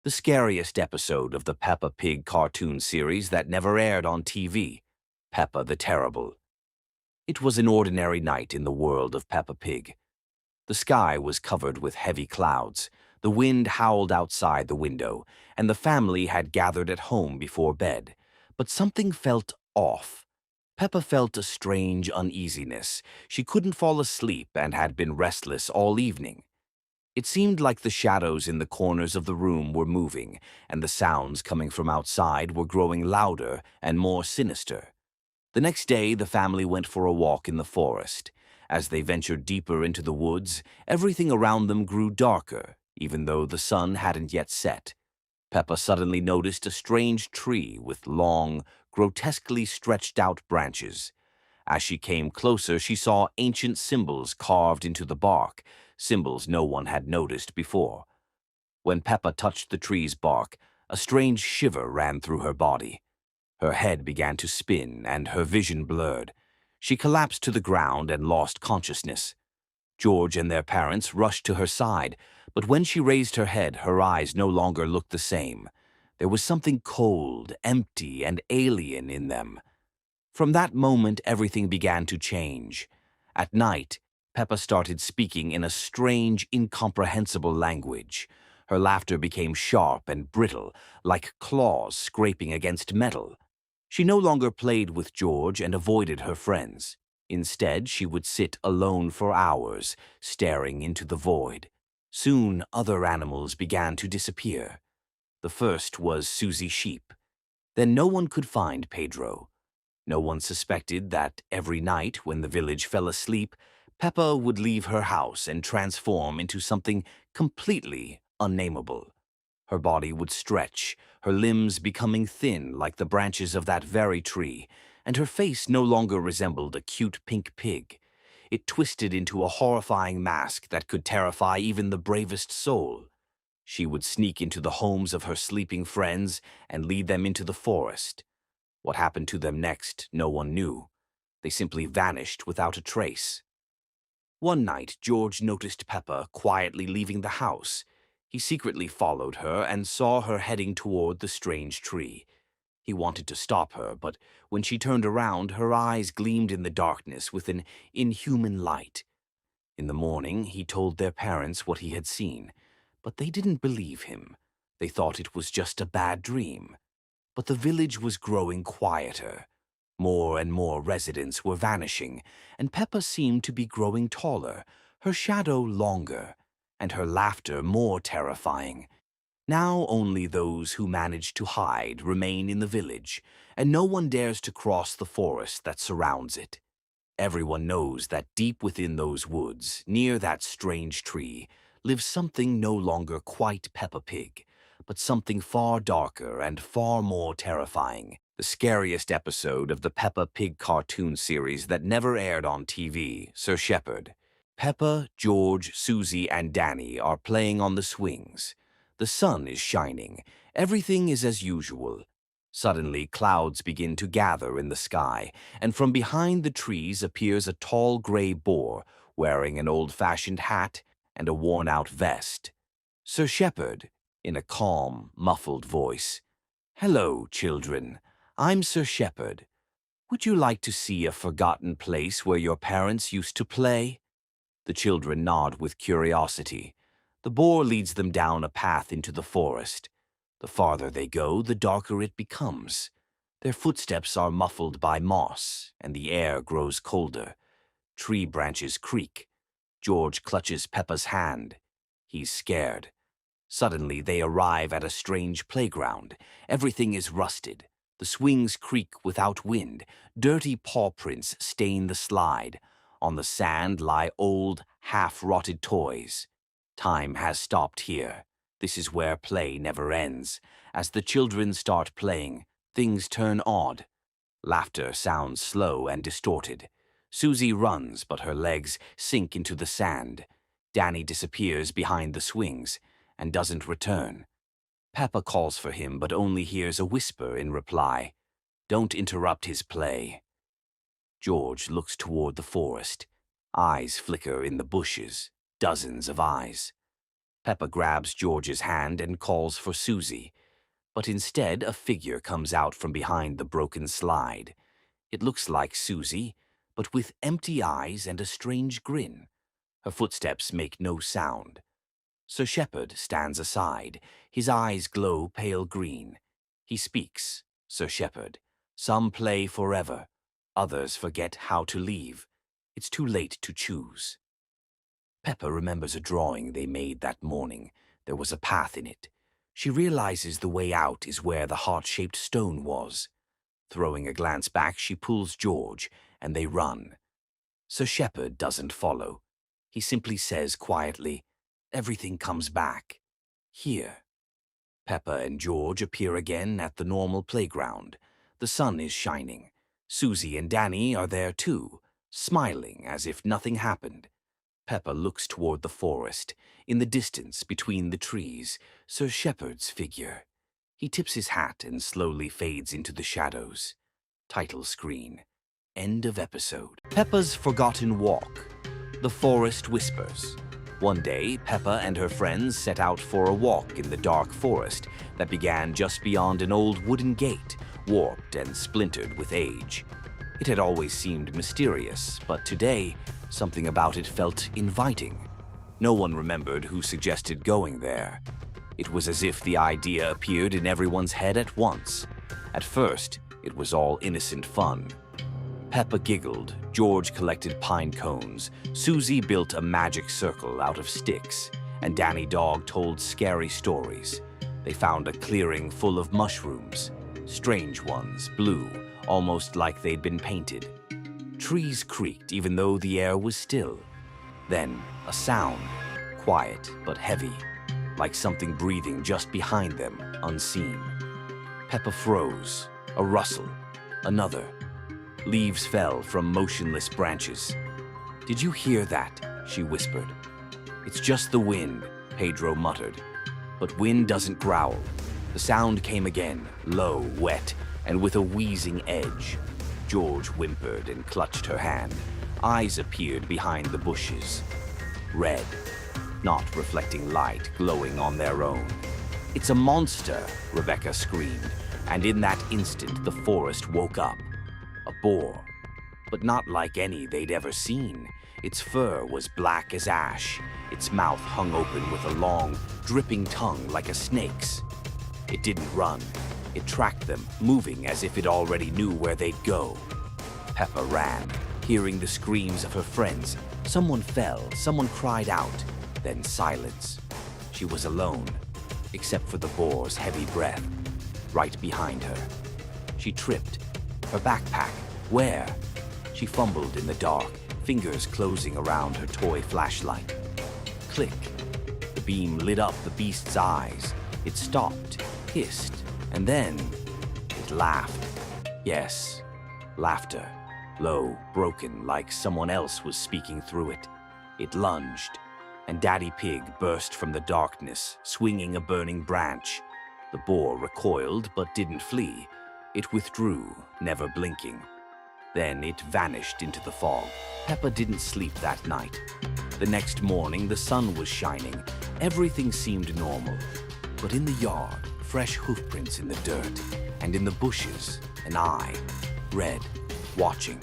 the scariest episode of the Peppa Pig cartoon series that never aired on TV, Peppa the Terrible. It was an ordinary night in the world of Peppa Pig. The sky was covered with heavy clouds, the wind howled outside the window, and the family had gathered at home before bed. But something felt off. Peppa felt a strange uneasiness. She couldn't fall asleep and had been restless all evening. It seemed like the shadows in the corners of the room were moving, and the sounds coming from outside were growing louder and more sinister. The next day, the family went for a walk in the forest. As they ventured deeper into the woods, everything around them grew darker, even though the sun hadn't yet set. Peppa suddenly noticed a strange tree with long, grotesquely stretched out branches. As she came closer, she saw ancient symbols carved into the bark, symbols no one had noticed before. When Peppa touched the tree's bark, a strange shiver ran through her body. Her head began to spin and her vision blurred. She collapsed to the ground and lost consciousness. George and their parents rushed to her side, but when she raised her head, her eyes no longer looked the same. There was something cold, empty, and alien in them. From that moment, everything began to change. At night, Peppa started speaking in a strange, incomprehensible language. Her laughter became sharp and brittle, like claws scraping against metal. She no longer played with George and avoided her friends. Instead, she would sit alone for hours, staring into the void. Soon, other animals began to disappear. The first was Susie Sheep. Then no one could find Pedro. No one suspected that every night when the village fell asleep, Peppa would leave her house and transform into something completely unnameable. Her body would stretch, her limbs becoming thin like the branches of that very tree, and her face no longer resembled a cute pink pig. It twisted into a horrifying mask that could terrify even the bravest soul. She would sneak into the homes of her sleeping friends and lead them into the forest. What happened to them next, no one knew. They simply vanished without a trace. One night, George noticed Peppa quietly leaving the house. He secretly followed her and saw her heading toward the strange tree. He wanted to stop her, but when she turned around, her eyes gleamed in the darkness with an inhuman light. In the morning, he told their parents what he had seen, but they didn't believe him. They thought it was just a bad dream. But the village was growing quieter. More and more residents were vanishing, and Peppa seemed to be growing taller, her shadow longer, and her laughter more terrifying. Now only those who manage to hide remain in the village, and no one dares to cross the forest that surrounds it. Everyone knows that deep within those woods, near that strange tree, lives something no longer quite Peppa Pig, but something far darker and far more terrifying. The scariest episode of the Peppa Pig cartoon series that never aired on TV, Sir Shepherd. Peppa, George, Susie, and Danny are playing on the swings. The sun is shining. Everything is as usual. Suddenly, clouds begin to gather in the sky, and from behind the trees appears a tall gray boar wearing an old-fashioned hat and a worn-out vest. Sir Shepherd, in a calm, muffled voice. "Hello, children. I'm Sir Shepherd. Would you like to see a forgotten place where your parents used to play?" The children nod with curiosity. The boar leads them down a path into the forest. The farther they go, the darker it becomes. Their footsteps are muffled by moss, and the air grows colder. Tree branches creak. George clutches Peppa's hand. He's scared. Suddenly, they arrive at a strange playground. Everything is rusted. The swings creak without wind. Dirty paw prints stain the slide. On the sand lie old, half-rotted toys. Time has stopped here. This is where play never ends. As the children start playing, things turn odd. Laughter sounds slow and distorted. Susie runs, but her legs sink into the sand. Danny disappears behind the swings and doesn't return. Peppa calls for him, but only hears a whisper in reply. "Don't interrupt his play." George looks toward the forest. Eyes flicker in the bushes. Dozens of eyes. Peppa grabs George's hand and calls for Susie, but instead a figure comes out from behind the broken slide. It looks like Susie, but with empty eyes and a strange grin. Her footsteps make no sound. Sir Shepherd stands aside. His eyes glow pale green. He speaks, Sir Shepherd. Some play forever. Others forget how to leave. It's too late to choose. Peppa remembers a drawing they made that morning. There was a path in it. She realizes the way out is where the heart-shaped stone was. Throwing a glance back, she pulls George, and they run. Sir Shepherd doesn't follow. He simply says quietly, "Everything comes back. Here." Peppa and George appear again at the normal playground. The sun is shining. Susie and Danny are there too, smiling as if nothing happened. Peppa looks toward the forest. In the distance, between the trees, Sir Shepherd's figure. He tips his hat and slowly fades into the shadows. Title screen. End of episode. Peppa's Forgotten Walk. The forest whispers. One day, Peppa and her friends set out for a walk in the dark forest that began just beyond an old wooden gate, warped and splintered with age. It had always seemed mysterious, but today, something about it felt inviting. No one remembered who suggested going there. It was as if the idea appeared in everyone's head at once. At first, it was all innocent fun. Peppa giggled, George collected pine cones, Susie built a magic circle out of sticks, and Danny Dog told scary stories. They found a clearing full of mushrooms, strange ones, blue, almost like they'd been painted. Trees creaked even though the air was still. Then, a sound, quiet but heavy, like something breathing just behind them, unseen. Peppa froze, a rustle, another. Leaves fell from motionless branches. "Did you hear that?" she whispered. "It's just the wind," Pedro muttered. But wind doesn't growl. The sound came again, low, wet, and with a wheezing edge. George whimpered and clutched her hand. Eyes appeared behind the bushes. Red, not reflecting light, glowing on their own. "It's a monster," Rebecca screamed, and in that instant the forest woke up. A boar, but not like any they'd ever seen. Its fur was black as ash. Its mouth hung open with a long, dripping tongue like a snake's. It didn't run. It tracked them, moving as if it already knew where they'd go. Peppa ran, hearing the screams of her friends. Someone fell, someone cried out, then silence. She was alone, except for the boar's heavy breath, right behind her. She tripped. Her backpack, where? She fumbled in the dark, fingers closing around her toy flashlight. Click. The beam lit up the beast's eyes. It stopped, hissed, and then it laughed. Yes, laughter. Low, broken, like someone else was speaking through it. It lunged, and Daddy Pig burst from the darkness, swinging a burning branch. The boar recoiled but didn't flee. It withdrew, never blinking. Then it vanished into the fog. Peppa didn't sleep that night. The next morning, the sun was shining. Everything seemed normal. But in the yard, fresh hoofprints in the dirt, and in the bushes, an eye, red, watching.